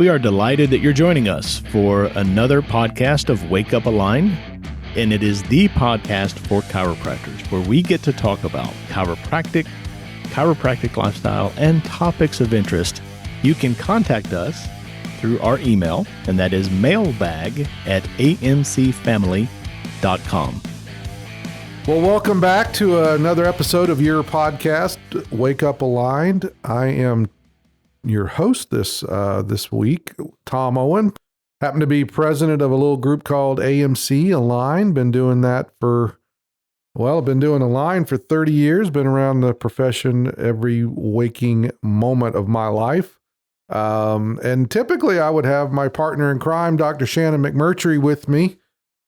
We are delighted that you're joining us for another podcast of Wake Up Aligned, and it is the podcast for chiropractors, where we get to talk about chiropractic lifestyle, and topics of interest. You can contact us through our email, and that is mailbag@amcfamily.com. Well, welcome back to another episode of your podcast, Wake Up Aligned. I am your host this week, Tom Owen. Happen to be president of a little group called AMC Aligned. Been doing that I've been doing Aligned for 30 years. Been around the profession every waking moment of my life. And typically I would have my partner in crime, Dr. Shannon McMurtry, with me,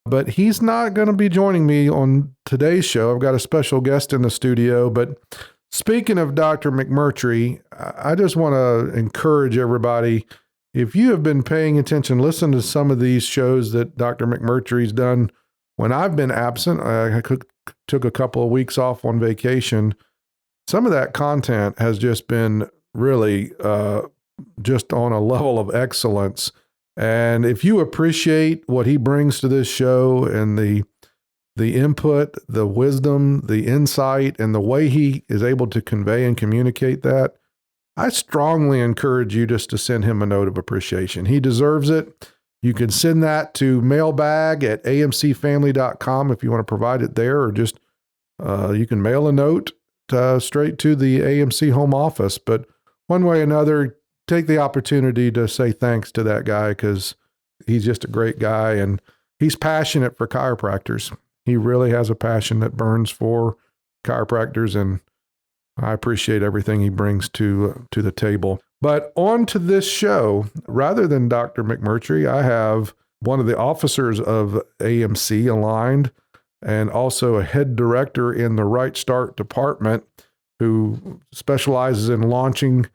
but he's not going to be joining me on today's show. I've got a special guest in the studio. But speaking of Dr. McMurtry, I just want to encourage everybody, if you have been paying attention, listen to some of these shows that Dr. McMurtry's done when I've been absent. I took a couple of weeks off on vacation. Some of that content has just been really just on a level of excellence. And if you appreciate what he brings to this show and the input, the wisdom, the insight, and the way he is able to convey and communicate that, I strongly encourage you just to send him a note of appreciation. He deserves it. You can send that to mailbag@amcfamily.com if you want to provide it there, or just you can mail a note straight to the AMC home office. But one way or another, take the opportunity to say thanks to that guy, because he's just a great guy and he's passionate for chiropractors. He really has a passion that burns for chiropractors, and I appreciate everything he brings to the table. But on to this show, rather than Dr. McMurtry, I have one of the officers of AMC Aligned and also a head director in the Right Start department who specializes in launching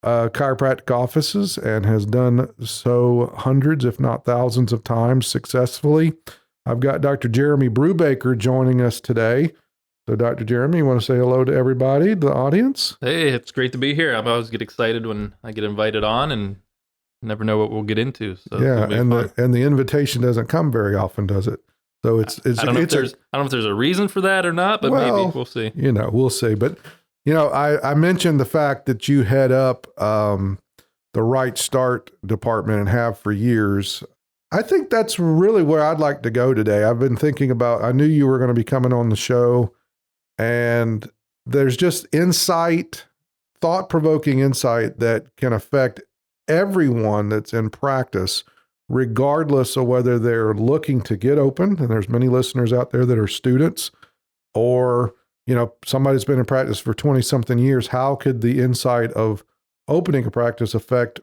chiropractic offices and has done so hundreds, if not thousands of times successfully. I've got Dr. Jeremy Brubaker joining us today. So Dr. Jeremy, you want to say hello to everybody, the audience? Hey, it's great to be here. I always get excited when I get invited on, and never know what we'll get into. So yeah, and the invitation doesn't come very often, does it? So I don't know if there's a reason for that or not, but maybe we'll see. We'll see. But I mentioned the fact that you head up the Right Start department and have for years. I think that's really where I'd like to go today. I've been thinking about, I knew you were going to be coming on the show, and there's just insight, thought-provoking insight that can affect everyone that's in practice, regardless of whether they're looking to get open, and there's many listeners out there that are students, or somebody's been in practice for 20-something years. How could the insight of opening a practice affect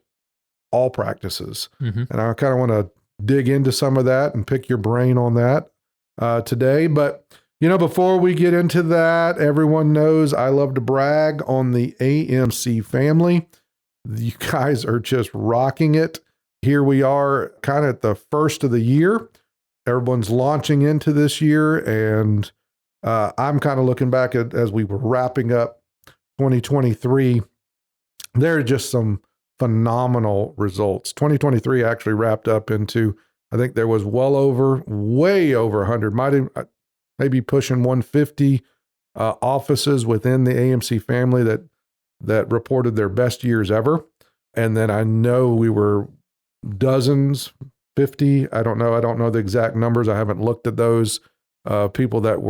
all practices? Mm-hmm. And I kind of want to dig into some of that and pick your brain on that today. But, before we get into that, everyone knows I love to brag on the AMC family. You guys are just rocking it. Here we are kind of at the first of the year. Everyone's launching into this year, and I'm kind of looking back at, as we were wrapping up 2023, there are just some phenomenal results. 2023 actually wrapped up into, I think there was way over 100, maybe pushing 150 offices within the AMC family that reported their best years ever. And then I know we were dozens, 50, I don't know the exact numbers. I haven't looked at those people that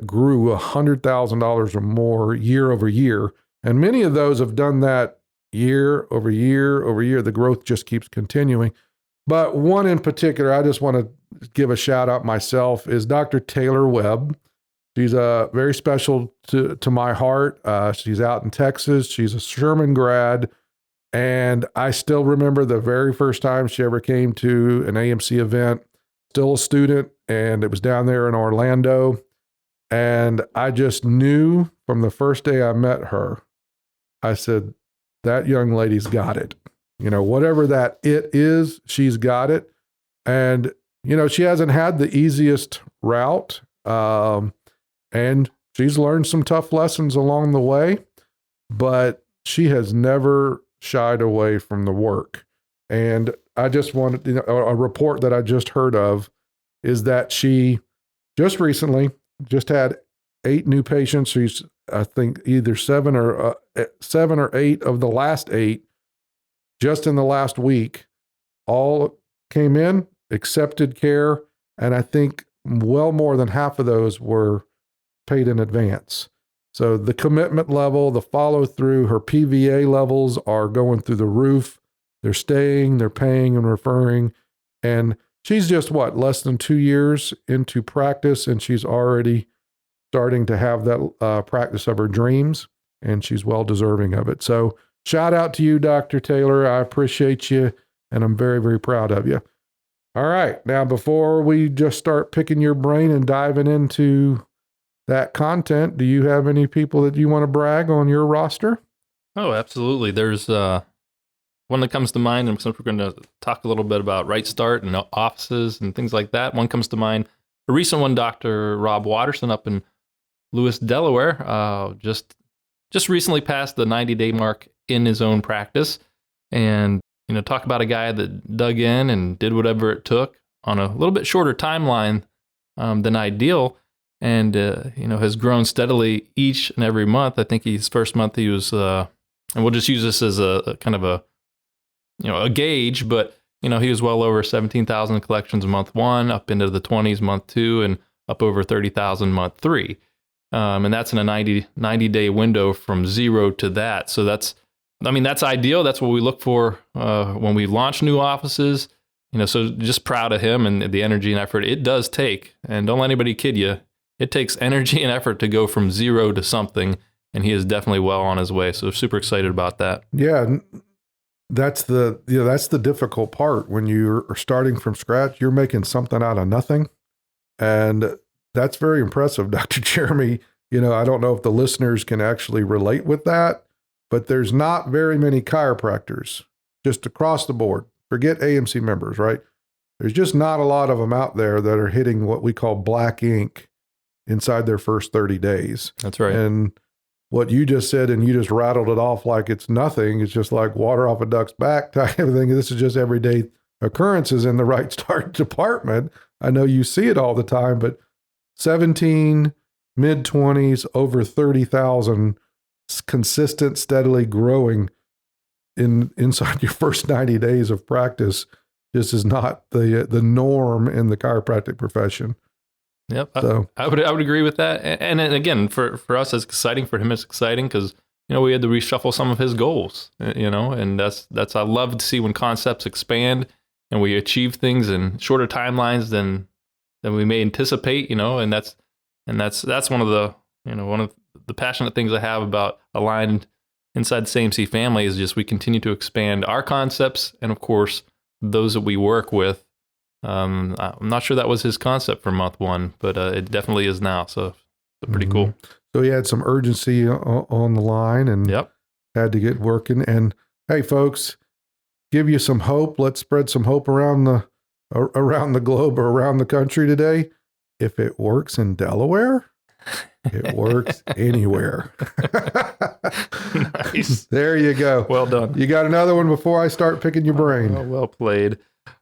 grew $100,000 or more year over year. And many of those have done that year over year over year. The growth just keeps continuing. But one in particular, I just want to give a shout out myself, is Dr. Taylor Webb. She's very special to my heart. She's out in Texas. She's a Sherman grad. And I still remember the very first time she ever came to an AMC event, still a student, and it was down there in Orlando. And I just knew from the first day I met her, I said, that young lady's got it. Whatever that it is, she's got it. And, she hasn't had the easiest route. And she's learned some tough lessons along the way, but she has never shied away from the work. And I just wanted, a report that I just heard of is that she just recently just had 8 new patients. She's, I think, either 7 or 8 of the last 8 just in the last week, all came in, accepted care, and I think well more than half of those were paid in advance. So the commitment level, the follow through, her PVA levels are going through the roof. They're staying, they're paying and referring. And she's just less than 2 years into practice, and she's already starting to have that practice of her dreams, and she's well deserving of it. So shout out to you, Dr. Taylor. I appreciate you, and I'm very, very proud of you. All right. Now, before we just start picking your brain and diving into that content, do you have any people that you want to brag on your roster? Oh, absolutely. There's one that comes to mind, and since we're going to talk a little bit about Right Start and offices and things like that, one comes to mind. A recent one, Dr. Rob Watterson up in Lewis, Delaware, just recently passed the 90-day mark in his own practice. And, talk about a guy that dug in and did whatever it took on a little bit shorter timeline than ideal. And, has grown steadily each and every month. I think his first month he was, and we'll just use this as a kind of a gauge, but, he was well over 17,000 collections month 1, up into the 20s month 2, and up over 30,000 month 3. And that's in a 90-day window from 0 to that. So that's ideal. That's what we look for when we launch new offices. So just proud of him and the energy and effort it does take. And don't let anybody kid you. It takes energy and effort to go from 0 to something, and he is definitely well on his way. So super excited about that. Yeah, that's the difficult part. When you're starting from scratch, you're making something out of nothing, and that's very impressive, Dr. Jeremy. I don't know if the listeners can actually relate with that, but there's not very many chiropractors just across the board. Forget AMC members, right? There's just not a lot of them out there that are hitting what we call black ink inside their first 30 days. That's right. And what you just said, and you just rattled it off like it's nothing. It's just like water off a duck's back type of thing. This is just everyday occurrences in the Right Start department. I know you see it all the time, but 17, mid-20s, over 30,000, consistent, steadily growing inside your first 90 days of practice. This is not the norm in the chiropractic profession. Yep, so I would agree with that. And again, for us, it's exciting. For him, it's exciting because we had to reshuffle some of his goals. And that's I love to see when concepts expand and we achieve things in shorter timelines than we may anticipate. And that's one of the passionate things I have about Aligned inside the SAMC family is just we continue to expand our concepts and of course those that we work with. I'm not sure that was his concept for month 1, but it definitely is now. So pretty cool. So he had some urgency on the line and had to get working. And hey, folks, give you some hope. Let's spread some hope around the globe or around the country today. If it works in Delaware, it works anywhere. Nice. There you go. Well done. You got another one before I start picking your brain? Oh, well played.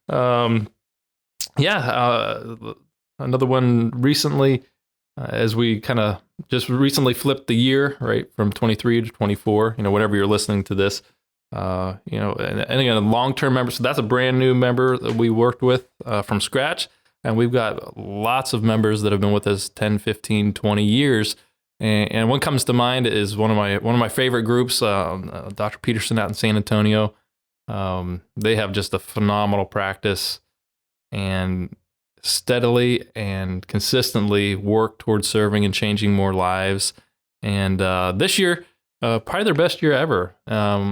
Another one recently, as we kind of just recently flipped the year, right, from 23 to 24, whenever you're listening to this, and again, a long-term member. So that's a brand new member that we worked with from scratch. And we've got lots of members that have been with us 10, 15, 20 years. And one comes to mind is one of my favorite groups, Dr. Peterson out in San Antonio. They have just a phenomenal practice and steadily and consistently work towards serving and changing more lives. And this year, probably their best year ever.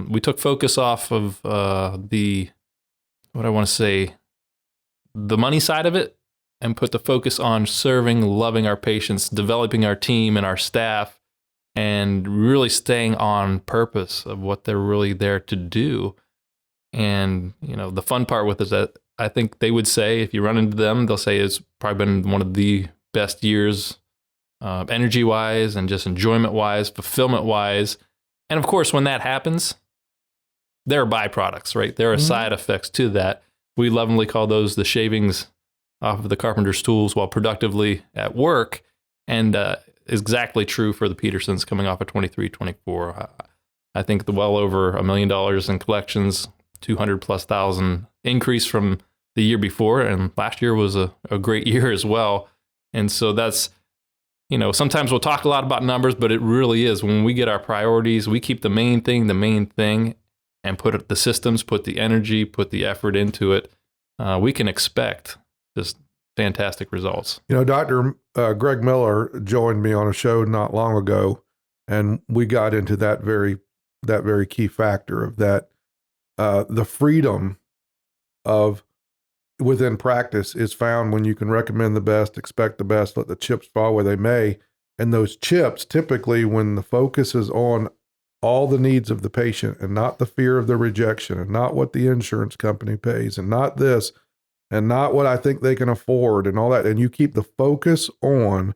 We took focus off of the money side of it and put the focus on serving, loving our patients, developing our team and our staff, and really staying on purpose of what they're really there to do. And, the fun part with it is that I think they would say, if you run into them, they'll say it's probably been one of the best years, energy-wise and just enjoyment-wise, fulfillment-wise. And of course, when that happens, they're byproducts, right? There are side effects to that. We lovingly call those the shavings off of the carpenter's tools while productively at work, and exactly true for the Petersons coming off of 23, 24. I think the well over $1 million in collections, 200,000+ increase from the year before, and last year was a great year as well. And so that's, sometimes we'll talk a lot about numbers, but it really is when we get our priorities, we keep the main thing, and put the systems, put the energy, put the effort into it. We can expect just fantastic results. Dr. Greg Miller joined me on a show not long ago, and we got into that very key factor of that. The freedom of within practice is found when you can recommend the best, expect the best, let the chips fall where they may. And those chips, typically when the focus is on all the needs of the patient and not the fear of the rejection and not what the insurance company pays and not this and not what I think they can afford and all that. And you keep the focus on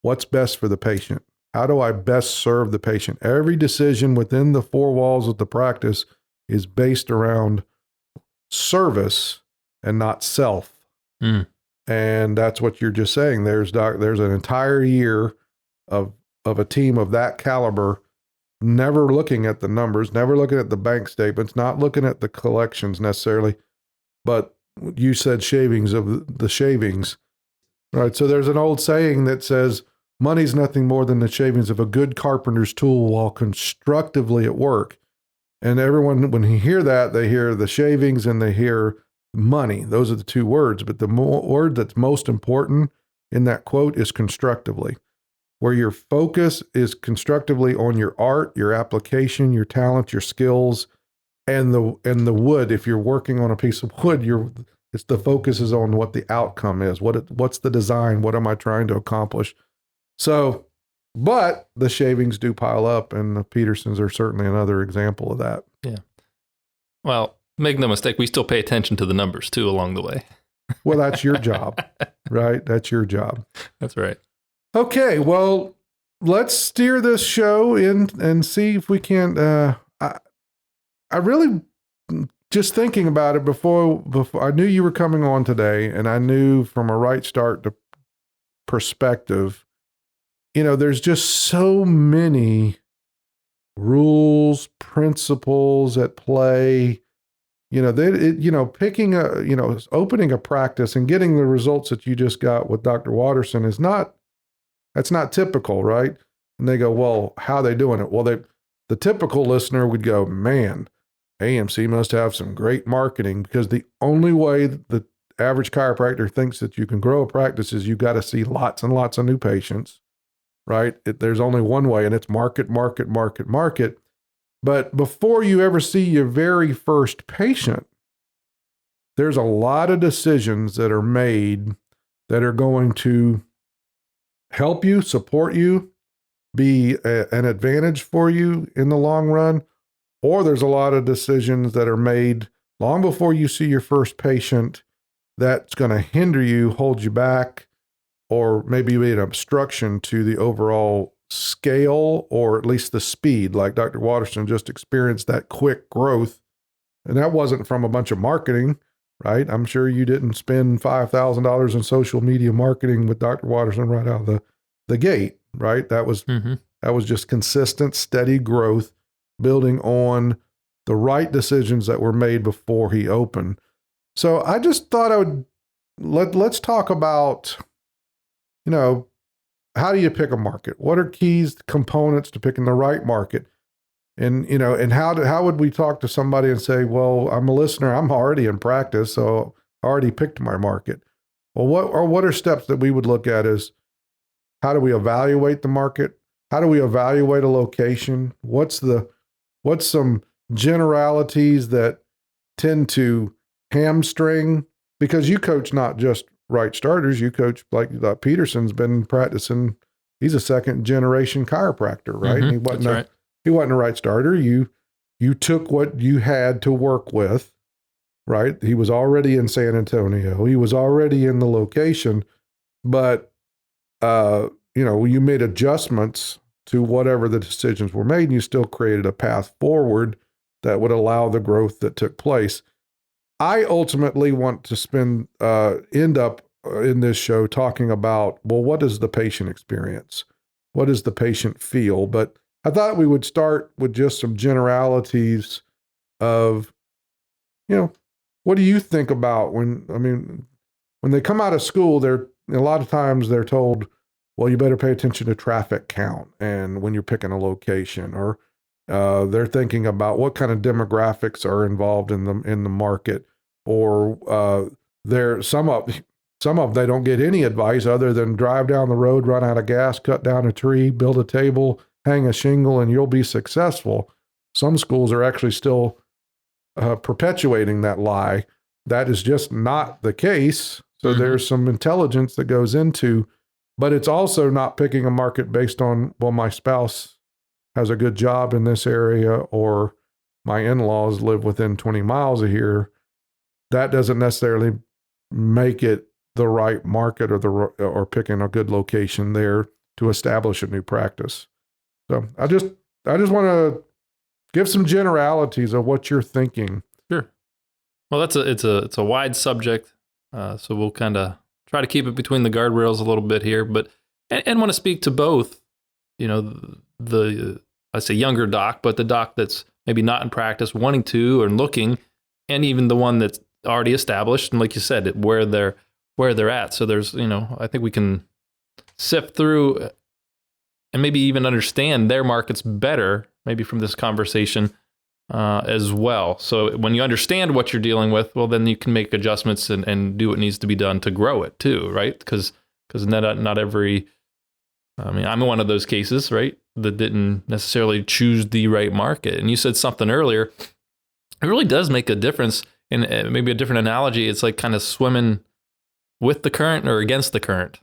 what's best for the patient. How do I best serve the patient? Every decision within the four walls of the practice is based around service and not self. And that's what you're just saying. There's an entire year of a team of that caliber, never looking at the numbers, never looking at the bank statements, not looking at the collections necessarily, but you said shavings of the shavings, right? So there's an old saying that says, money's nothing more than the shavings of a good carpenter's tool while constructively at work. And everyone, when you hear that, they hear the shavings and they hear money. Those are the two words. But the word that's most important in that quote is constructively, where your focus is constructively on your art, your application, your talent, your skills, and the wood. If you're working on a piece of wood, it's the focus is on what the outcome is. What's the design? What am I trying to accomplish? So, but the shavings do pile up, and the Petersons are certainly another example of that. Yeah. Well, make no mistake, we still pay attention to the numbers too along the way. Well, that's your job, right? That's your job. That's right. Okay, well, let's steer this show in and see if we can. I really, just thinking about it before I knew you were coming on today, and I knew from a right start perspective, there's just so many rules, principles at play. Opening a practice and getting the results that you just got with Dr. Watterson that's not typical, right? And they go, well, how are they doing it? Well, the typical listener would go, man, AMC must have some great marketing, because the only way the average chiropractor thinks that you can grow a practice is you got to see lots and lots of new patients, right? There's only one way, and it's market. But before you ever see your very first patient, there's a lot of decisions that are made that are going to help you, support you, be an advantage for you in the long run. Or there's a lot of decisions that are made long before you see your first patient that's going to hinder you, hold you back, or maybe be an obstruction to the overall scale, or at least the speed. Like Dr. Watterson just experienced that quick growth. And that wasn't from a bunch of marketing, right? I'm sure you didn't spend $5,000 in social media marketing with Dr. Watterson right out of the gate, right? That was just consistent, steady growth, building on the right decisions that were made before he opened. So I just thought I would let's talk about, how do you pick a market? What are keys, components to picking the right market? And, and how would we talk to somebody and say, well, I'm a listener, I'm already in practice, so I already picked my market. Well, what are steps that we would look at is, how do we evaluate the market? How do we evaluate a location? What's some generalities that tend to hamstring? Because you coach not just right starters, you coach, like Peterson's been practicing. He's a second generation chiropractor, right? Mm-hmm. He wasn't a right starter. You took what you had to work with, right? He was already in San Antonio. He was already in the location, but you made adjustments to whatever the decisions were made, and you still created a path forward that would allow the growth that took place. I ultimately want to end up in this show talking about, well, what is the patient experience? What does the patient feel? But I thought we would start with just some generalities of, what do you think about when they come out of school, a lot of times they're told, well, you better pay attention to traffic count and when you're picking a location, or they're thinking about what kind of demographics are involved in the market, or some of they don't get any advice other than drive down the road, run out of gas, cut down a tree, build a table, hang a shingle, and you'll be successful. Some schools are actually still perpetuating that lie. That is just not the case. So there's some intelligence that goes into, but it's also not picking a market based on, well, my spouse has a good job in this area, or my in-laws live within 20 miles of here. That doesn't necessarily make it the right market or picking a good location there to establish a new practice. So I just want to give some generalities of what you're thinking. Sure. Well, it's a wide subject, so we'll kind of try to keep it between the guardrails a little bit here, but and want to speak to both, the I say younger doc, but the doc that's maybe not in practice, wanting to or looking, and even the one that's already established, and like you said, where they're at. So there's, I think we can sift through and maybe even understand their markets better, maybe from this conversation as well. So when you understand what you're dealing with, well, then you can make adjustments and do what needs to be done to grow it too, right? Because not every, I'm one of those cases, right, that didn't necessarily choose the right market. And you said something earlier, it really does make a difference. And maybe a different analogy, it's like kind of swimming with the current or against the current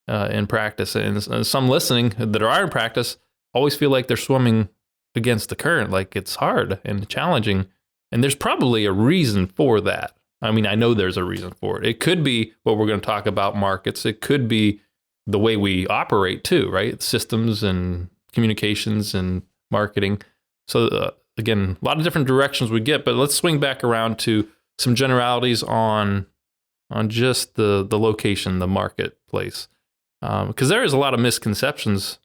in practice. And some listening that are in practice always feel like they're swimming against the current, like it's hard and challenging. And there's probably a reason for that. I know there's a reason for it. It could be what we're going to talk about, markets. It could be the way we operate too, right? Systems and communications and marketing. So again, a lot of different directions we get, but let's swing back around to some generalities on just the location, the marketplace. Because there is a lot of misconceptions,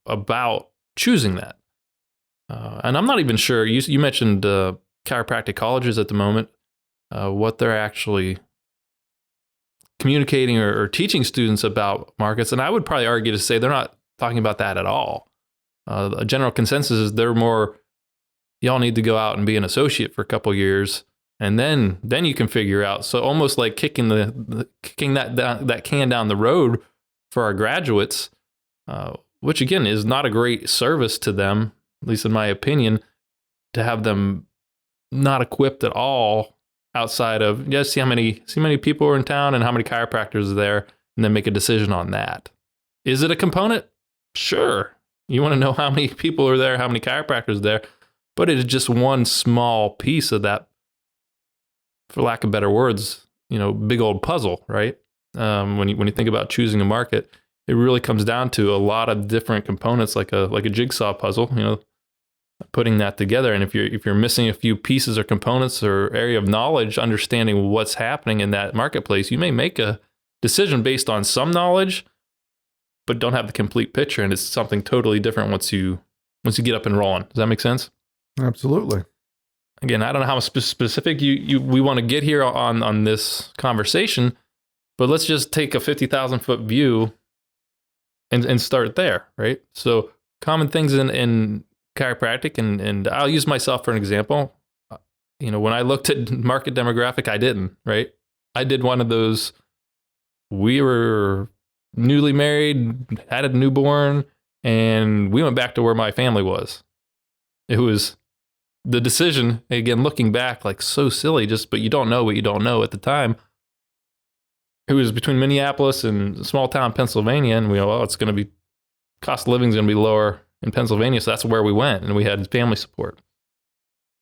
about choosing that. And I'm not even sure, you mentioned chiropractic colleges at the moment, what they're actually communicating or teaching students about markets. And I would probably argue to say they're not talking about that at all. A general consensus is they're more, y'all need to go out and be an associate for a couple years, and then you can figure out. So almost like kicking that can down the road for our graduates, which again is not a great service to them, at least in my opinion, to have them not equipped at all outside of see how many people are in town and how many chiropractors are there, and then make a decision on that. Is it a component? Sure. You want to know how many people are there, how many chiropractors are there, but it is just one small piece of that, for lack of better words, big old puzzle, right? When you think about choosing a market, it really comes down to a lot of different components, like a jigsaw puzzle, putting that together. And if you're missing a few pieces or components or area of knowledge, understanding what's happening in that marketplace, you may make a decision based on some knowledge, but don't have the complete picture, and it's something totally different once you get up and rolling. Does that make sense? Absolutely. Again, I don't know how specific we want to get here on this conversation, but let's just take a 50,000 foot view and start there, right? So common things in chiropractic, and I'll use myself for an example. When I looked at market demographic, I didn't, right? I did one of those, we were newly married, had a newborn, and we went back to where my family was. It was the decision, again, looking back, like so silly, but you don't know what you don't know at the time. It was between Minneapolis and small town Pennsylvania, and it's going to be, cost of living is going to be lower in Pennsylvania, so that's where we went, and we had family support.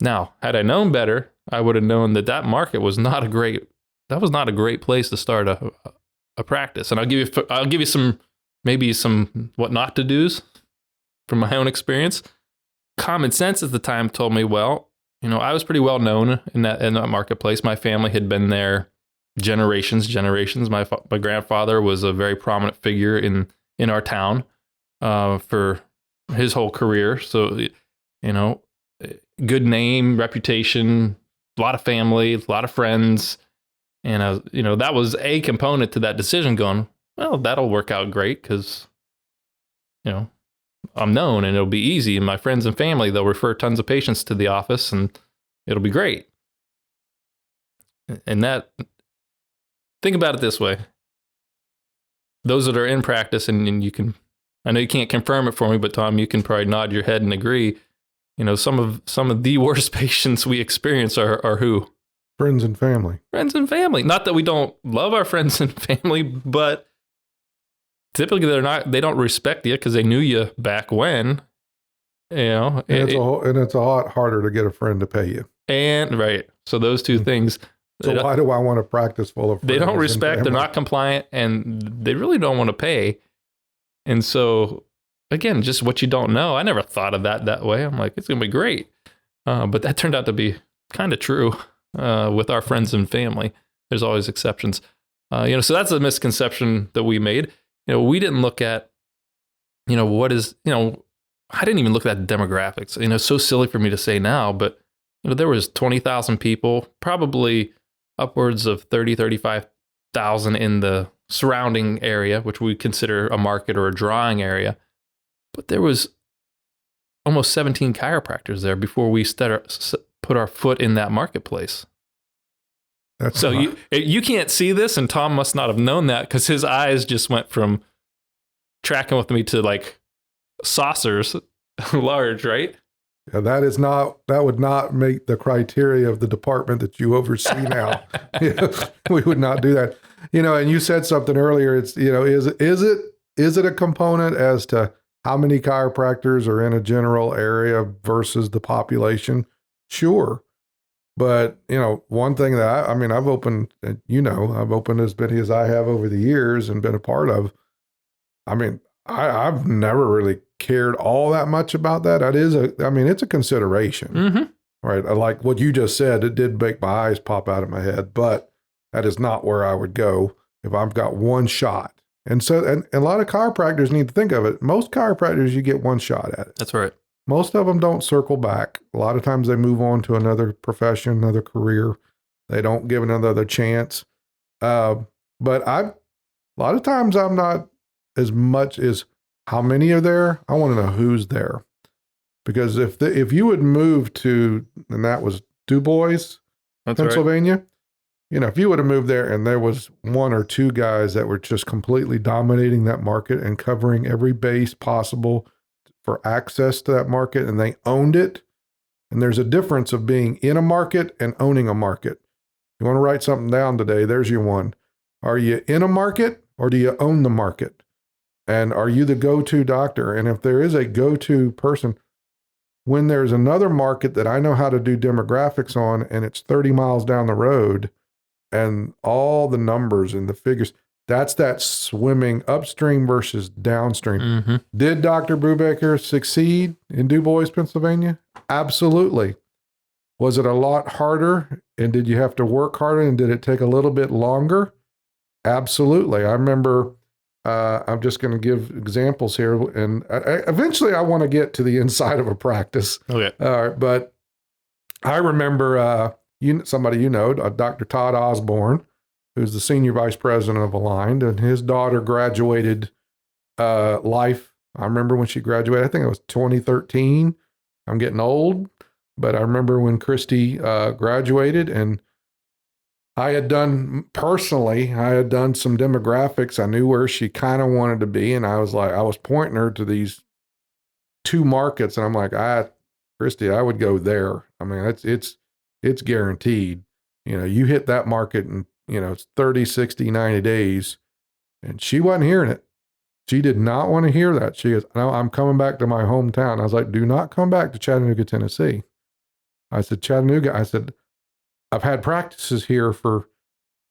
Now, had I known better, I would have known that market was not a great place to start a practice. And I'll give you some what not to do's from my own experience. Common sense at the time told me, well, I was pretty well known in that marketplace. My family had been there generations. My grandfather was a very prominent figure in our town for his whole career. So, good name, reputation, a lot of family, a lot of friends. And I was, that was a component to that decision going, well, that'll work out great because, I'm known and it'll be easy. And my friends and family, they'll refer tons of patients to the office and it'll be great. And think about it this way. Those that are in practice, and you can, I know you can't confirm it for me, but Tom, you can probably nod your head and agree. Some of the worst patients we experience are who? Friends and family. Friends and family. Not that we don't love our friends and family, but typically they don't respect you because they knew you back when. And it's a lot harder to get a friend to pay you. And right. So those two things. So why do I want to practice full of friends? They don't respect, they're not compliant, and they really don't want to pay. And so, again, just what you don't know. I never thought of that way. I'm like, it's going to be great. But that turned out to be kind of true with our friends and family. There's always exceptions. So that's a misconception that we made. We didn't look at, what is, I didn't even look at demographics. It's so silly for me to say now, but, there was 20,000 people, probably upwards of 35,000 in the surrounding area, which we consider a market or a drawing area. But there was almost 17 chiropractors there before we put our foot in that marketplace. So you can't see this, and Tom must not have known that because his eyes just went from tracking with me to like saucers large, right? Yeah, that would not meet the criteria of the department that you oversee now. We would not do that. And you said something earlier. It's, is it a component as to how many chiropractors are in a general area versus the population? Sure. But, one thing that I've opened, I've opened as many as I have over the years and been a part of. I've never really cared all that much about that. It's a consideration, mm-hmm. Right? Like what you just said, it did make my eyes pop out of my head, but that is not where I would go if I've got one shot. And so, and a lot of chiropractors need to think of it. Most chiropractors, you get one shot at it. That's right. Most of them don't circle back. A lot of times they move on to another profession, another career. They don't give another chance. But a lot of times I'm not as much as how many are there. I want to know who's there. Because if you would move to, and that was Du Bois, Pennsylvania, right. If you would have moved there and there was one or two guys that were just completely dominating that market and covering every base possible for access to that market, and they owned it. And there's a difference of being in a market and owning a market. You want to write something down today, there's your one. Are you in a market or do you own the market? And are you the go-to doctor? And if there is a go-to person, when there's another market that I know how to do demographics on and it's 30 miles down the road and all the numbers and the figures, that's that swimming upstream versus downstream. Mm-hmm. Did Dr. Brubaker succeed in Du Bois, Pennsylvania? Absolutely. Was it a lot harder? And did you have to work harder? And did it take a little bit longer? Absolutely. I remember, I'm just going to give examples here. And eventually I want to get to the inside of a practice. Okay. But I remember somebody Dr. Todd Osborne, who's the senior vice president of Aligned, and his daughter graduated life. I remember when she graduated, I think it was 2013. I'm getting old, but I remember when Christy graduated, and I had done some demographics. I knew where she kind of wanted to be, and I was pointing her to these two markets, and I'm like, Christy, I would go there. It's guaranteed. You hit that market in, it's 30, 60, 90 days. And she wasn't hearing it. She did not want to hear that. She goes, no, I'm coming back to my hometown. I was like, do not come back to Chattanooga, Tennessee. I said, Chattanooga, I've had practices here for,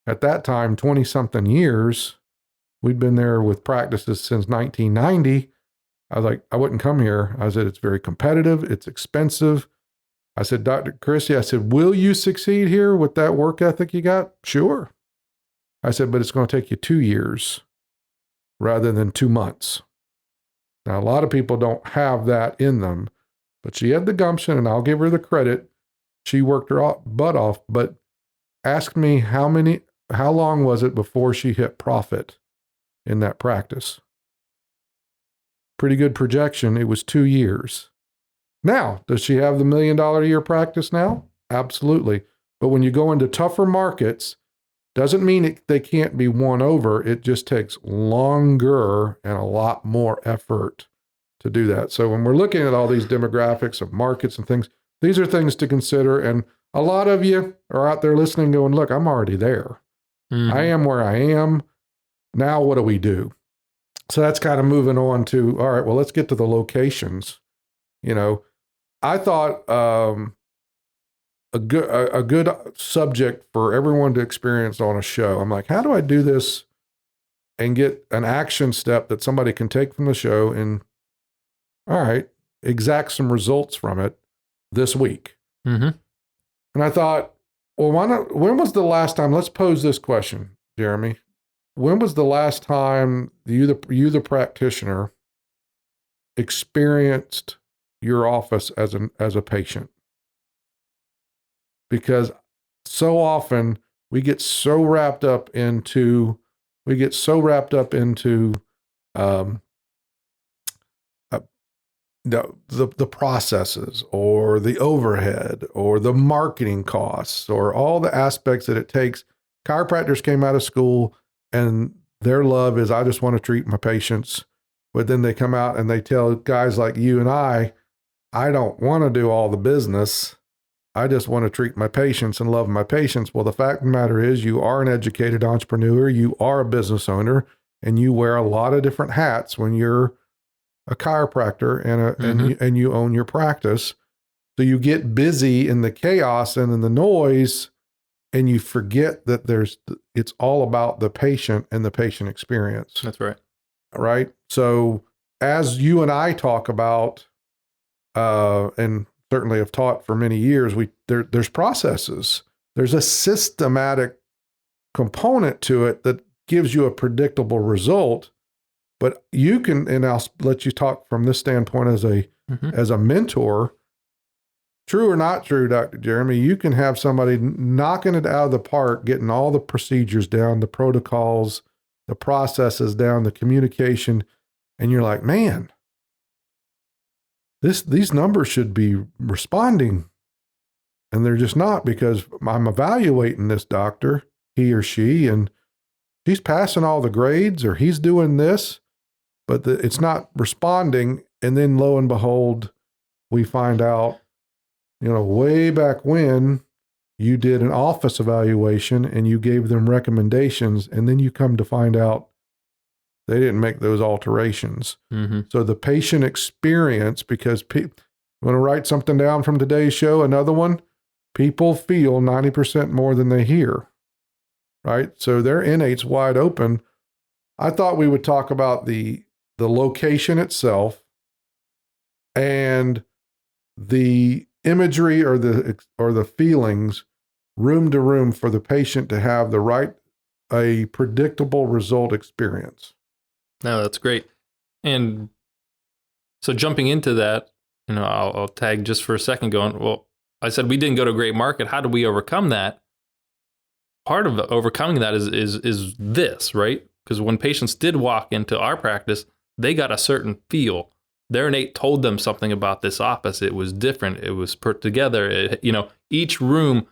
at that time, 20 something years. We'd been there with practices since 1990. I was like, I wouldn't come here. I said, it's very competitive. It's expensive. I said, Dr. Christie, I said, will you succeed here with that work ethic you got? Sure. I said, but it's going to take you 2 years rather than 2 months. Now, a lot of people don't have that in them, but she had the gumption, and I'll give her the credit. She worked her butt off, but ask me how long was it before she hit profit in that practice? Pretty good projection. It was 2 years. Now, does she have the $1 million a year practice now? Absolutely. But when you go into tougher markets, doesn't mean they can't be won over. It just takes longer and a lot more effort to do that. So when we're looking at all these demographics of markets and things, these are things to consider. And a lot of you are out there listening going, look, I'm already there. Mm-hmm. I am where I am. Now what do we do? So that's kind of moving on to, all right, well, let's get to the locations. You know, I thought a good subject for everyone to experience on a show. I'm like, how do I do this and get an action step that somebody can take from the show and, all right, exact some results from it this week? Mm-hmm. And I thought, well, when was the last time, let's pose this question, Jeremy. When was the last time you, the practitioner, experienced your office as a patient? Because so often we get so wrapped up into the processes or the overhead or the marketing costs or all the aspects that it takes. Chiropractors came out of school and their love is, I just want to treat my patients. But then they come out and they tell guys like you and I don't want to do all the business. I just want to treat my patients and love my patients. Well, the fact of the matter is you are an educated entrepreneur. You are a business owner, and you wear a lot of different hats when you're a chiropractor and you own your practice. So you get busy in the chaos and in the noise, and you forget that it's all about the patient and the patient experience. That's right. Right. So as you and I talk about, and certainly have taught for many years, there's processes. There's a systematic component to it that gives you a predictable result. But you can, and I'll let you talk from this standpoint as a mentor. True or not true, Dr. Jeremy, you can have somebody knocking it out of the park, getting all the procedures down, the protocols, the processes down, the communication, and you're like, man, these numbers should be responding. And they're just not, because I'm evaluating this doctor, he or she, and she's passing all the grades or he's doing this, but it's not responding. And then lo and behold, we find out, way back when you did an office evaluation and you gave them recommendations, and then you come to find out they didn't make those alterations. Mm-hmm. So the patient experience, because you want to write something down from today's show, another one, people feel 90% more than they hear, right? So their innate's wide open. I thought we would talk about the location itself and the imagery or the feelings room to room for the patient to have a predictable result experience. No, that's great. And so jumping into that, I'll tag just for a second going, well, I said we didn't go to a great market. How do we overcome that? Part of overcoming that is this, right? Because when patients did walk into our practice, they got a certain feel. Their innate told them something about this office. It was different. It was put together. Each room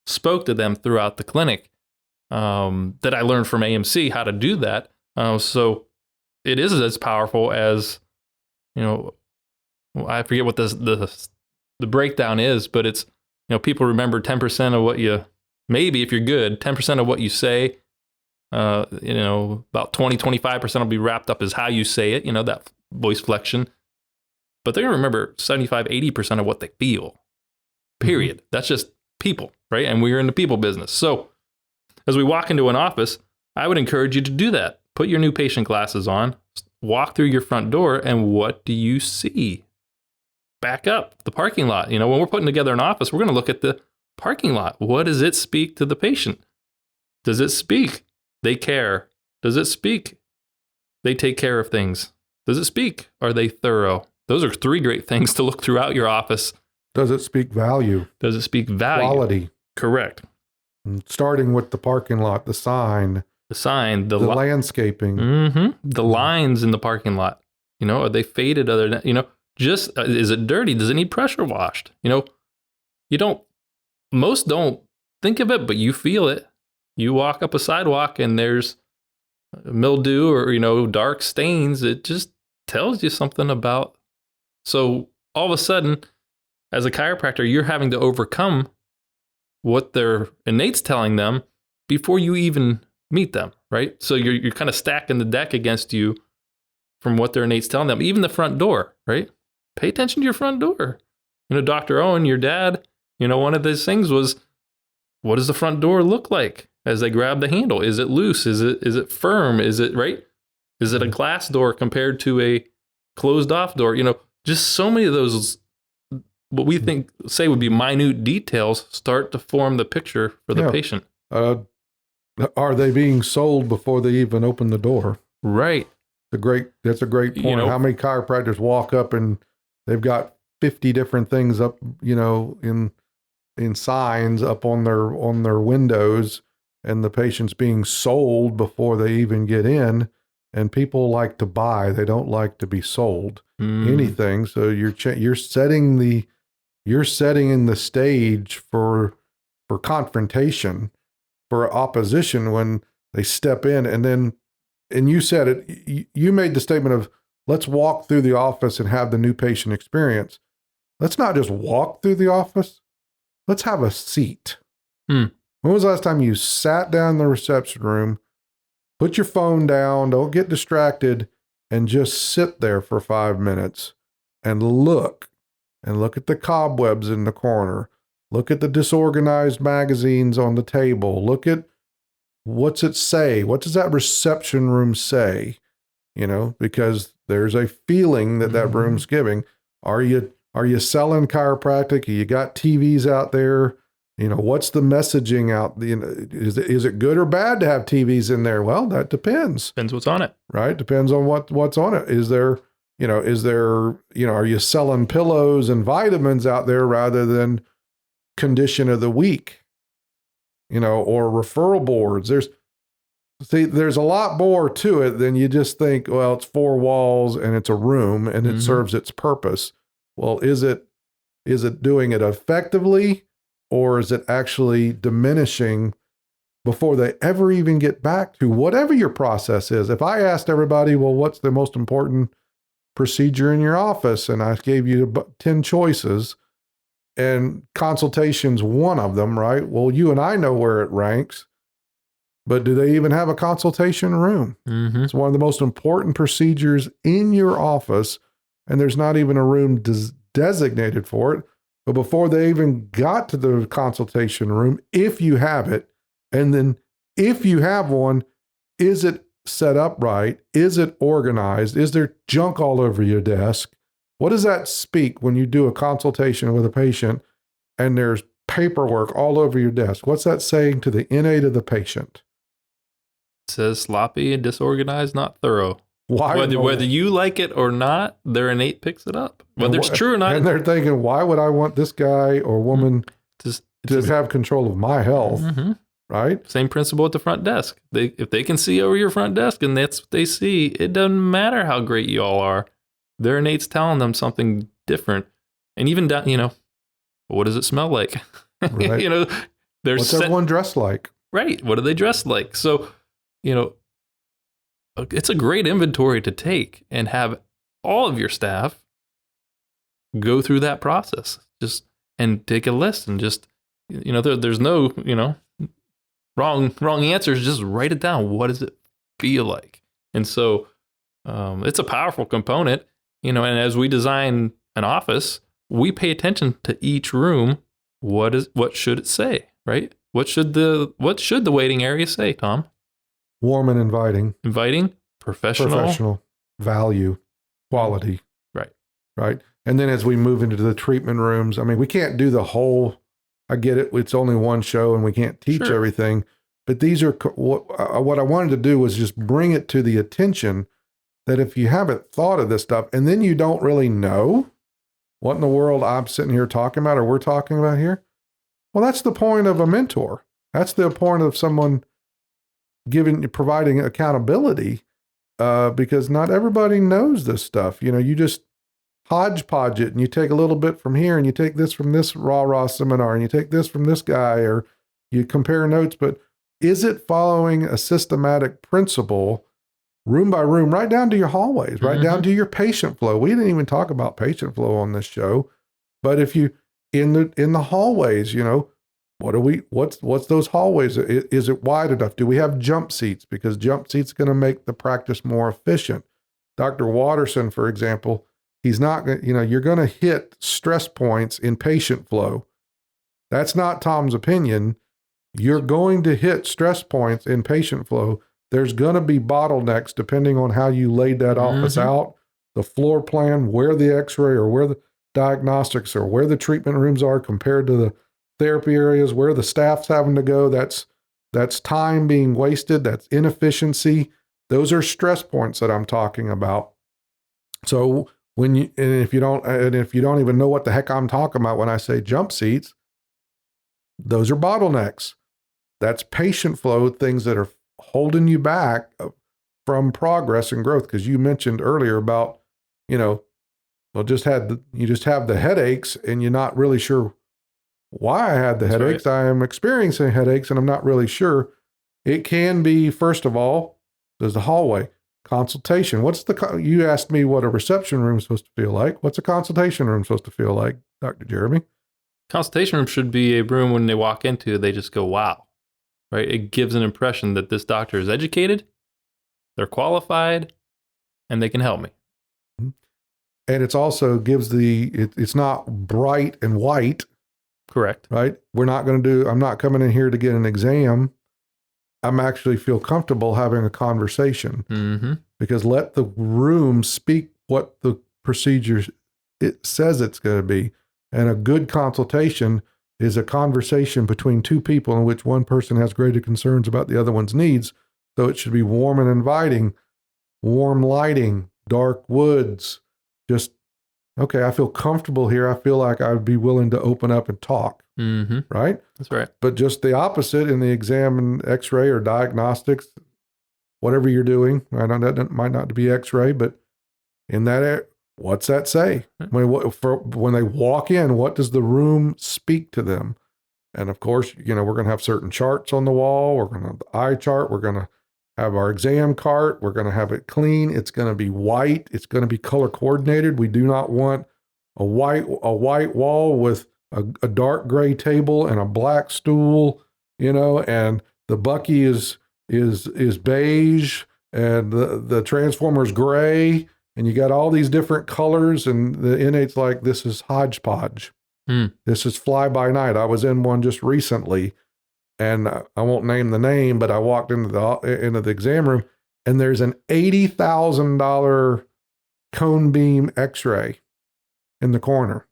spoke to them throughout the clinic. That I learned from AMC how to do that. So it is as powerful as, I forget what the breakdown is, but it's, people remember 10% of what you, maybe if you're good, 10% of what you say, about 20-25% will be wrapped up as how you say it, that voice flexion. But they're going to remember 75-80% of what they feel, period. Mm-hmm. That's just people, right? And we're in the people business. So as we walk into an office, I would encourage you to do that. Put your new patient glasses on, walk through your front door, and what do you see? back up the parking lot. When we're putting together an office, we're going to look at the parking lot. What does it speak to the patient? Does it speak they care? Does it speak they take care of things? Does it speak are they thorough? Those are 3 great things to look throughout your office. Does it speak value? Does it speak value? Quality. Correct. Starting with the parking lot, the sign, the landscaping, the lines in the parking lot. Are they faded? Just is it dirty? Does it need pressure washed? Most don't think of it, but you feel it. You walk up a sidewalk and there's mildew or dark stains. It just tells you something about. So all of a sudden, as a chiropractor, you're having to overcome what their innate's telling them before you even meet them, right? So you're kind of stacking the deck against you from what their innate's telling them. Even the front door, right? Pay attention to your front door. Dr. Owen, your dad, one of those things was, what does the front door look like as they grab the handle? Is it loose? Is it firm? Is it right? Is it a glass door compared to a closed off door? Just so many of those, what we say would be minute details, start to form the picture for the patient. Are they being sold before they even open the door? Right. That's a great point. How many chiropractors walk up and they've got 50 different things up, in signs up on their windows, and the patient's being sold before they even get in. And people like to buy; they don't like to be sold anything. So you're setting in the stage for confrontation, for opposition when they step in, and you said it. You made the statement of, let's walk through the office and have the new patient experience. Let's not just walk through the office. Let's have a seat. When was the last time you sat down in the reception room, put your phone down, don't get distracted, and just sit there for 5 minutes and look at the cobwebs in the corner. Look at the disorganized magazines on the table. Look at what's it say? What does that reception room say? Because there's a feeling that room's giving. Are you selling chiropractic? You got TVs out there? What's the messaging out? Is it good or bad to have TVs in there? Well, that depends. Depends what's on it. Right? Depends on what's on it. Are you selling pillows and vitamins out there rather than condition of the week? Or referral boards. There's a lot more to it than you just think, well, it's 4 walls and it's a room and it serves its purpose. Well, is it doing it effectively, or is it actually diminishing before they ever even get back to whatever your process is? If I asked everybody, well, what's the most important procedure in your office? And I gave you 10 choices, and consultation's one of them, right? Well, you and I know where it ranks, but do they even have a consultation room? It's one of the most important procedures in your office, and there's not even a room designated for it. But before they even got to the consultation room, if you have it, and then if you have one, is it set up right? Is it organized? Is there junk all over your desk? What does that speak when you do a consultation with a patient and there's paperwork all over your desk? What's that saying to the innate of the patient? It says sloppy and disorganized, not thorough. Why? Whether you like it or not, their innate picks it up. Whether it's true or not. And they're thinking, why would I want this guy or woman to have control of my health? Right? Same principle at the front desk. If they can see over your front desk and that's what they see, it doesn't matter how great you all are. Their innate's telling them something different. And even down, what does it smell like? Right. What's everyone dressed like? Right. What do they dress like? So, it's a great inventory to take and have all of your staff go through that process and take a list and there's no, wrong answers. Just write it down. What does it feel like? And so it's a powerful component, and as we design an office, we pay attention to each room. What should it say, right? What should the waiting area say, Tom? Warm and inviting. Inviting, professional, value, quality. Right. Right. And then as we move into the treatment rooms, I mean, we can't do the whole, I get it. It's only one show and we can't teach Sure. everything. But these are what I wanted to do was just bring it to the attention that if you haven't thought of this stuff and then you don't really know what in the world I'm sitting here talking about or we're talking about here, well, that's the point of a mentor. That's the point of someone providing accountability because not everybody knows this stuff. You just hodgepodge it and you take a little bit from here and you take this from this rah-rah seminar and you take this from this guy or you compare notes, but is it following a systematic principle room by room, right down to your hallways, right down to your patient flow? We didn't even talk about patient flow on this show, but if you in the hallways, what's those hallways? Is it wide enough? Do we have jump seats? Because jump seats are going to make the practice more efficient. Dr. Watterson, for example, he's not going to, you're going to hit stress points in patient flow. That's not Tom's opinion. You're going to hit stress points in patient flow. There's going to be bottlenecks depending on how you laid that office out, the floor plan, where the x-ray or where the diagnostics or where the treatment rooms are compared to the therapy areas, where the staff's having to go. That's time being wasted. That's inefficiency. Those are stress points that I'm talking about. So if you don't even know what the heck I'm talking about when I say jump seats, those are bottlenecks. That's patient flow, things that are holding you back from progress and growth. Because you mentioned earlier about, you just have the headaches and you're not really sure why I had the headaches. Right. I am experiencing headaches and I'm not really sure. It can be, first of all, there's the hallway. Consultation. You asked me what a reception room is supposed to feel like. What's a consultation room supposed to feel like, Dr. Jeremy? Consultation room should be a room when they walk into, they just go, wow, right? It gives an impression that this doctor is educated, they're qualified, and they can help me. And it's also gives it's not bright and white. Correct. Right? I'm not coming in here to get an exam. I'm actually feel comfortable having a conversation because let the room speak what the procedure it says it's going to be. And a good consultation is a conversation between two people in which one person has greater concerns about the other one's needs. So it should be warm and inviting, warm lighting, dark woods. Just, okay, I feel comfortable here. I feel like I'd be willing to open up and talk. Right? That's right. But just the opposite in the exam and x-ray or diagnostics, whatever you're doing, I know that might not be x-ray, but in that, what's that say? When they walk in, what does the room speak to them? And of course, we're going to have certain charts on the wall. We're going to have the eye chart. We're going to have our exam cart. We're going to have it clean. It's going to be white. It's going to be color coordinated. We do not want a white wall with a dark gray table and a black stool, and the Bucky is beige and the Transformer's gray, and you got all these different colors, and the inmate's like, this is hodgepodge. This is fly by night. I was in one just recently, and I won't name the name, but I walked into the exam room, and there's an $80,000 cone beam x-ray in the corner.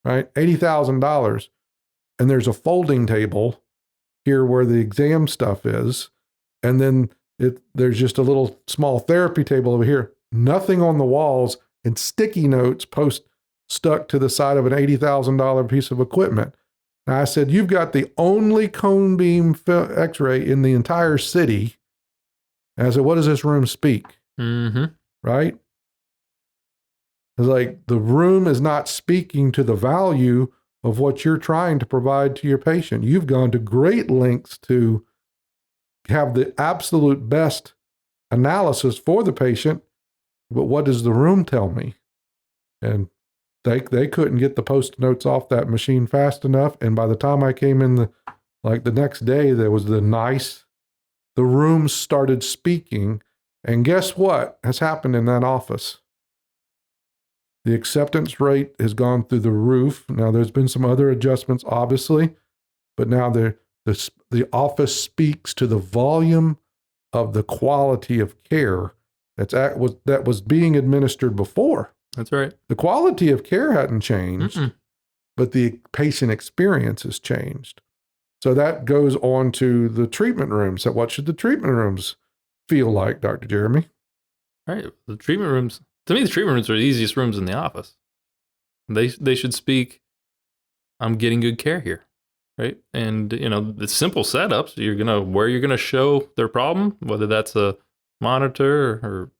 Right? $80,000. And there's a folding table here where the exam stuff is. And then there's just a little small therapy table over here. Nothing on the walls and sticky notes stuck to the side of an $80,000 piece of equipment. Now I said, you've got the only cone beam x-ray in the entire city. And I said, what does this room speak? Right? It's like the room is not speaking to the value of what you're trying to provide to your patient. You've gone to great lengths to have the absolute best analysis for the patient, but what does the room tell me? And they couldn't get the post notes off that machine fast enough. And by the time I came in the next day, there was the room started speaking. And guess what has happened in that office? The acceptance rate has gone through the roof. Now, there's been some other adjustments, obviously, but now the office speaks to the volume of the quality of care that was being administered before. That's right. The quality of care hadn't changed, but the patient experience has changed. So that goes on to the treatment rooms. So what should the treatment rooms feel like, Dr. Jeremy? All right. The treatment rooms, to me, the treatment rooms are the easiest rooms in the office. They should speak, I'm getting good care here, right? And, the simple setups, where you're going to show their problem, whether that's a monitor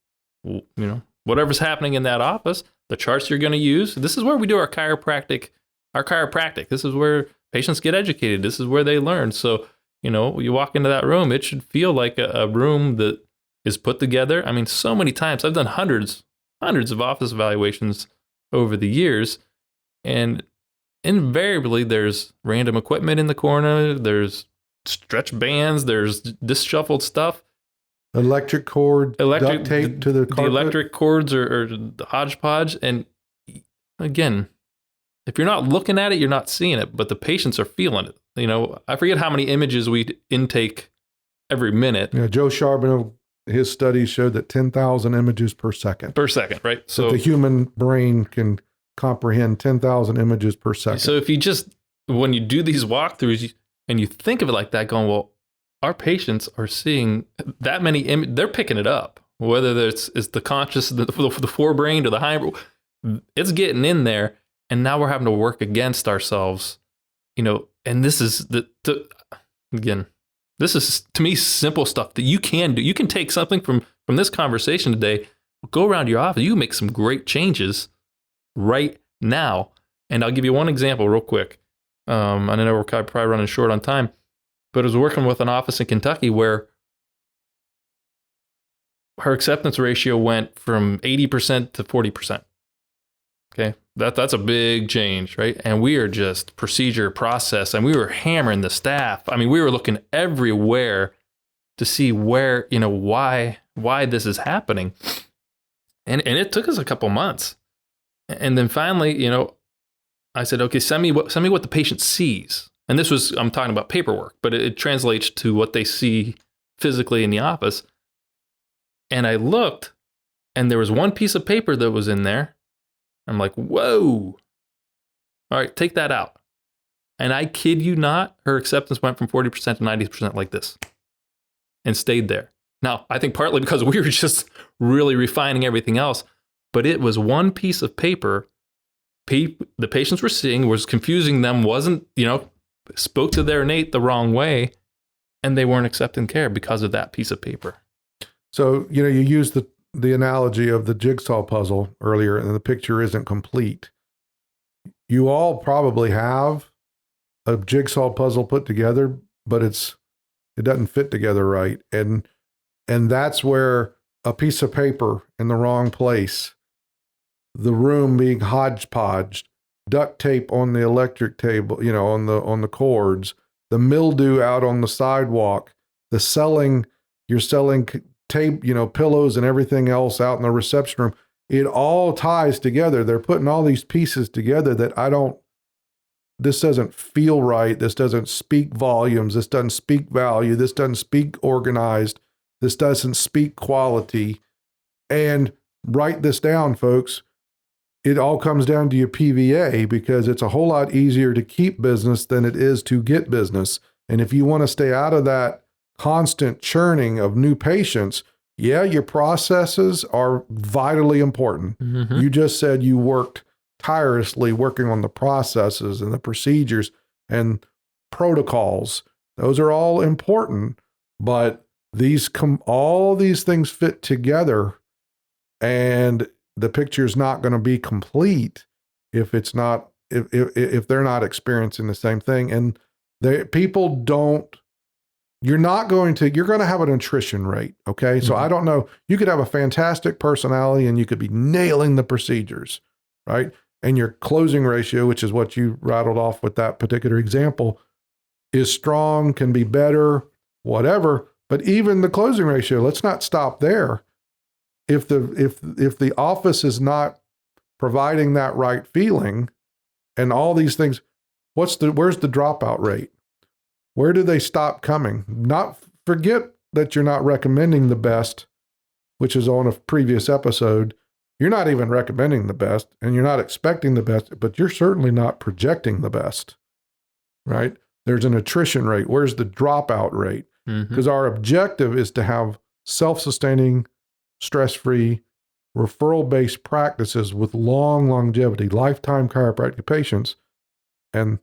or whatever's happening in that office, the charts you're going to use. This is where we do our chiropractic. This is where patients get educated. This is where they learn. So, you walk into that room, it should feel like a room that is put together. I mean, so many times I've done hundreds of office evaluations over the years, and invariably there's random equipment in the corner, there's stretch bands, there's disheveled stuff, electric cord, duct tape to the carpet. The electric cords or the hodgepodge. And again, if you're not looking at it, you're not seeing it, but the patients are feeling it. I forget how many images we intake every minute. Yeah, Joe Charbonneau, his studies showed that 10,000 images per second. Right? So the human brain can comprehend 10,000 images per second. So if you when you do these walkthroughs and you think of it like that, going, well, our patients are seeing that many images, they're picking it up, whether it's the conscious, the forebrain or the hindbrain, it's getting in there. And now we're having to work against ourselves, and this is this is, to me, simple stuff that you can do. You can take something from this conversation today, go around your office, you can make some great changes right now. And I'll give you one example real quick. I know we're probably running short on time, but I was working with an office in Kentucky where her acceptance ratio went from 80% to 40%. Okay, that's a big change, right? And we are just procedure, process, and we were hammering the staff. I mean, we were looking everywhere to see where, why this is happening. And it took us a couple months. And then finally, I said, okay, send me what the patient sees. And this was, I'm talking about paperwork, but it translates to what they see physically in the office. And I looked, and there was one piece of paper that was in there. I'm like, whoa. All right, take that out. And I kid you not, her acceptance went from 40% to 90% like this and stayed there. Now, I think partly because we were just really refining everything else, but it was one piece of paper the patients were seeing, was confusing them, wasn't, spoke to their innate the wrong way, and they weren't accepting care because of that piece of paper. So, you used the analogy of the jigsaw puzzle earlier, and the picture isn't complete. You all probably have a jigsaw puzzle put together, but it doesn't fit together right. And that's where a piece of paper in the wrong place, the room being hodgepodged, duct tape on the electric table, on the cords, the mildew out on the sidewalk, you're selling tape, pillows and everything else out in the reception room. It all ties together. They're putting all these pieces together that this doesn't feel right. This doesn't speak volumes. This doesn't speak value. This doesn't speak organized. This doesn't speak quality. And write this down, folks. It all comes down to your PVA, because it's a whole lot easier to keep business than it is to get business. And if you want to stay out of that constant churning of new patients, your processes are vitally important. Mm-hmm. You just said you worked tirelessly working on the processes and the procedures and protocols. Those are all important, but all these things fit together, and the picture's not going to be complete if they're not experiencing the same thing. And you're going to have an attrition rate. Okay. So I don't know, you could have a fantastic personality and you could be nailing the procedures, right? And your closing ratio, which is what you rattled off with that particular example, is strong, can be better, whatever. But even the closing ratio, let's not stop there. If the office is not providing that right feeling and all these things, where's the dropout rate? Where do they stop coming? Not forget that you're not recommending the best, which is on a previous episode. You're not even recommending the best, and you're not expecting the best, but you're certainly not projecting the best, right? There's an attrition rate. Where's the dropout rate? Because our objective is to have self-sustaining, stress-free, referral-based practices with long longevity, lifetime chiropractic patients. And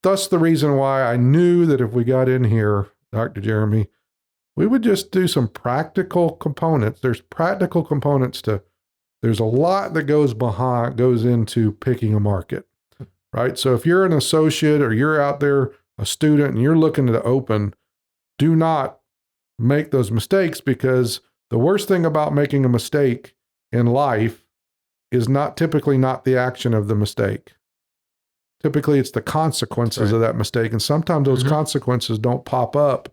thus the reason why I knew that if we got in here, Dr. Jeremy, we would just do some practical components. There's practical components there's a lot that goes into picking a market, right? So if you're an associate or you're out there, a student, and you're looking to open, do not make those mistakes, because the worst thing about making a mistake in life is typically not the action of the mistake. Typically, it's the consequences of that mistake. And sometimes those consequences don't pop up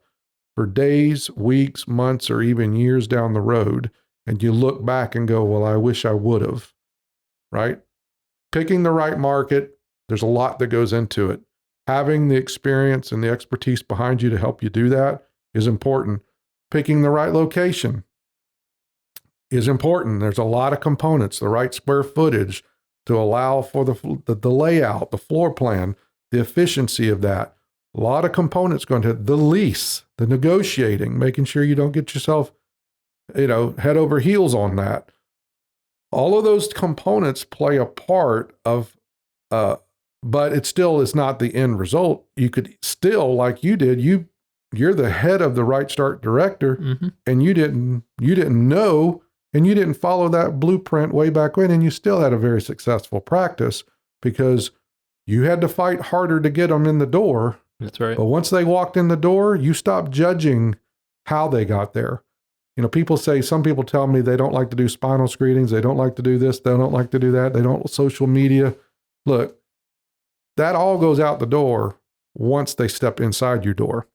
for days, weeks, months, or even years down the road. And you look back and go, well, I wish I would have, right? Picking the right market, there's a lot that goes into it. Having the experience and the expertise behind you to help you do that is important. Picking the right location is important. There's a lot of components, the right square footage to allow for the layout, the floor plan, the efficiency of that. A lot of components going to the lease, the negotiating, making sure you don't get yourself, head over heels on that. All of those components play a part of, but it still is not the end result. You could still, like you did, you're the head of the Right Start director, and you didn't know, and you didn't follow that blueprint way back when, and you still had a very successful practice because you had to fight harder to get them in the door. That's right. But once they walked in the door, you stopped judging how they got there. Some people tell me they don't like to do spinal screenings. They don't like to do this. They don't like to do that. They don't social media. Look, that all goes out the door once they step inside your door.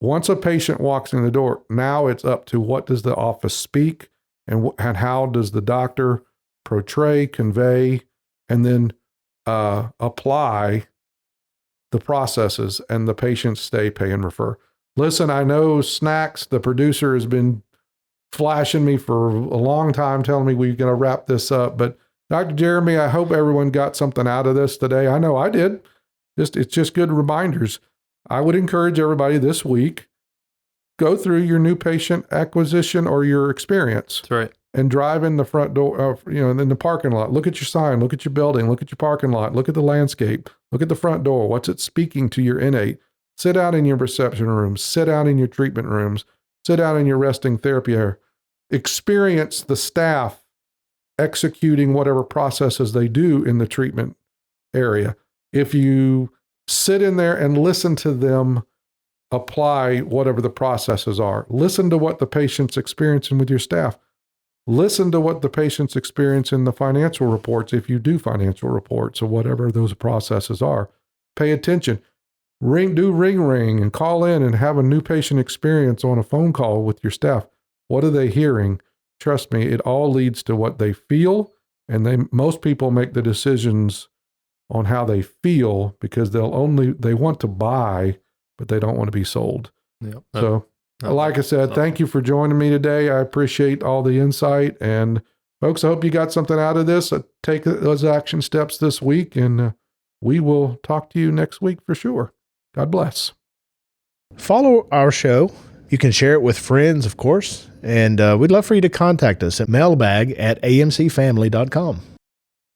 Once a patient walks in the door, now it's up to what does the office speak and how does the doctor portray, convey, and then apply the processes, and the patients stay, pay, and refer. Listen, I know Snacks, the producer, has been flashing me for a long time, telling me we're going to wrap this up. But Dr. Jeremy, I hope everyone got something out of this today. I know I did. It's just good reminders. I would encourage everybody this week, go through your new patient acquisition or your experience. That's right. And drive in the front door, in the parking lot. Look at your sign, look at your building, look at your parking lot, look at the landscape, look at the front door. What's it speaking to your innate? Sit out in your reception rooms, sit out in your treatment rooms, sit out in your resting therapy area. Experience the staff executing whatever processes they do in the treatment area. If you sit in there and listen to them apply whatever the processes are, listen to what the patient's experiencing with your staff. Listen to what the patients experience in the financial reports, if you do financial reports or whatever those processes are. Pay attention. Do ring, and call in and have a new patient experience on a phone call with your staff. What are they hearing? Trust me, it all leads to what they feel, and most people make the decisions on how they feel because they want to buy, but they don't want to be sold. Yep. So, like I said, thank you for joining me today. I appreciate all the insight. And folks, I hope you got something out of this. Take those action steps this week, and we will talk to you next week for sure. God bless. Follow our show. You can share it with friends, of course. And we'd love for you to contact us at mailbag@amcfamily.com.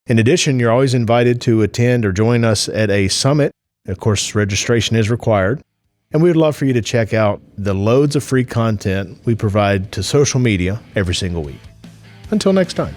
In addition, you're always invited to attend or join us at a summit. Of course, registration is required. And we would love for you to check out the loads of free content we provide to social media every single week. Until next time.